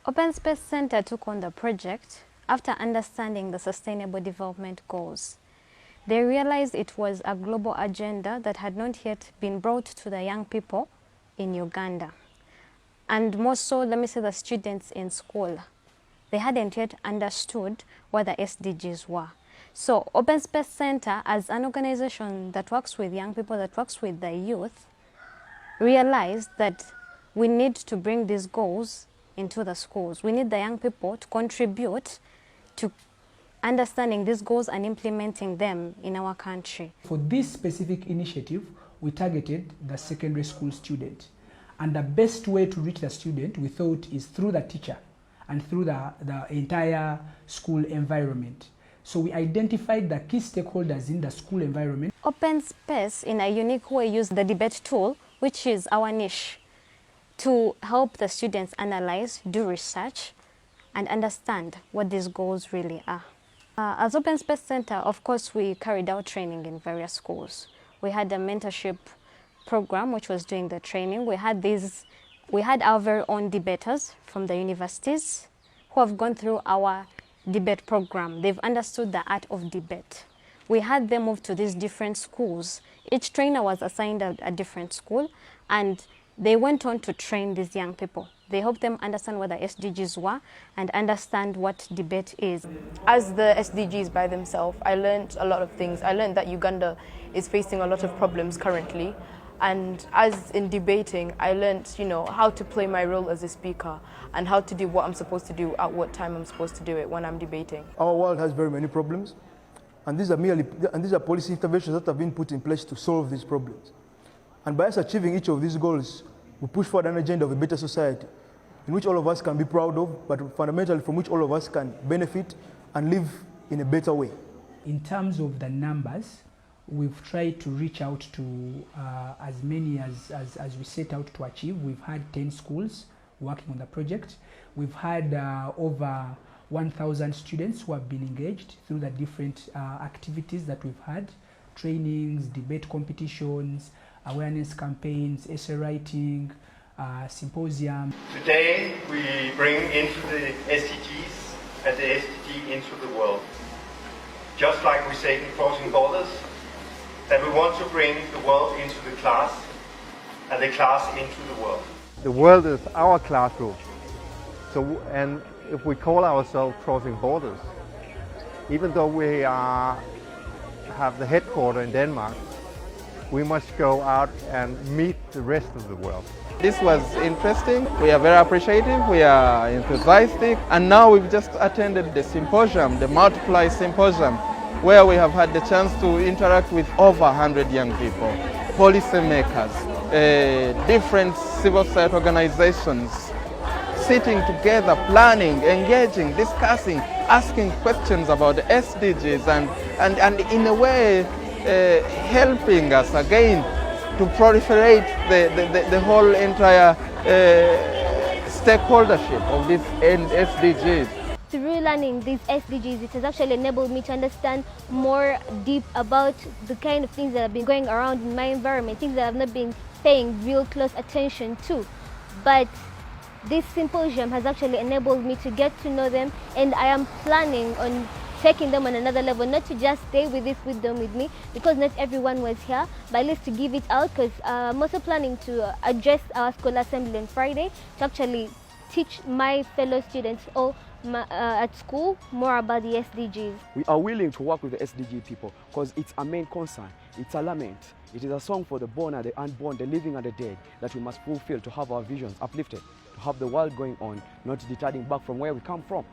Open Space Center took on the project after understanding the Sustainable Development Goals. They realized it was a global agenda that had not yet been brought to the young people in Uganda. And more so, let me say, the students in school. They hadn't yet understood what the SDGs were. So Open Space Center, as an organization that works with young people, that works with the youth, realized that we need to bring these goals into the schools. We need the young people to contribute to understanding these goals and implementing them in our country. For this specific initiative, we targeted the secondary school student. And the best way to reach the student, we thought, is through the teacher and through the entire school environment. So we identified the key stakeholders in the school environment. Open Space, in a unique way, used the debate tool, which is our niche, to help the students analyze, do research, and understand what these goals really are. As Open Space Center, of course, we carried out training in various schools. We had a mentorship program which was doing the training. We had our very own debaters from the universities who have gone through our debate program. They've understood the art of debate. We had them move to these different schools. Each trainer was assigned a different school, and they went on to train these young people. They helped them understand what the SDGs were and understand what debate is. As the SDGs by themselves, I learned a lot of things. I learned that Uganda is facing a lot of problems currently. And as in debating, I learned, how to play my role as a speaker and how to do what I'm supposed to do at what time I'm supposed to do it when I'm debating. Our world has very many problems, and these are policy interventions that have been put in place to solve these problems. And by us achieving each of these goals, we push forward an agenda of a better society in which all of us can be proud of, but fundamentally from which all of us can benefit and live in a better way. In terms of the numbers, we've tried to reach out to as many as we set out to achieve. We've had 10 schools working on the project. We've had over 1,000 students who have been engaged through the different activities that we've had: trainings, debate competitions, awareness campaigns, essay writing, symposium. Today we bring into the SDGs and the SDG into the world. Just like we say in Crossing Borders, that we want to bring the world into the class and the class into the world. The world is our classroom. And if we call ourselves Crossing Borders, even though we have the headquarters in Denmark, we must go out and meet the rest of the world. This was interesting. We are very appreciative, we are enthusiastic, and now we've just attended the symposium, the Multiply Symposium, where we have had the chance to interact with over 100 young people, policymakers, different civil society organizations, sitting together, planning, engaging, discussing, asking questions about the SDGs and in a way helping us again to proliferate the whole entire stakeholdership of these SDGs. Through learning these SDGs, it has actually enabled me to understand more deep about the kind of things that have been going around in my environment, things that I've not been paying real close attention to. But this symposium has actually enabled me to get to know them, and I am planning on taking them on another level, not to just stay with this wisdom with me, because not everyone was here, but at least to give it out, because I'm also planning to address our school assembly on Friday to actually teach my fellow students at school more about the SDGs. We are willing to work with the SDG people because it's a main concern, it's a lament, it is a song for the born and the unborn, the living and the dead, that we must fulfill to have our visions uplifted, to have the world going on, not deterring back from where we come from.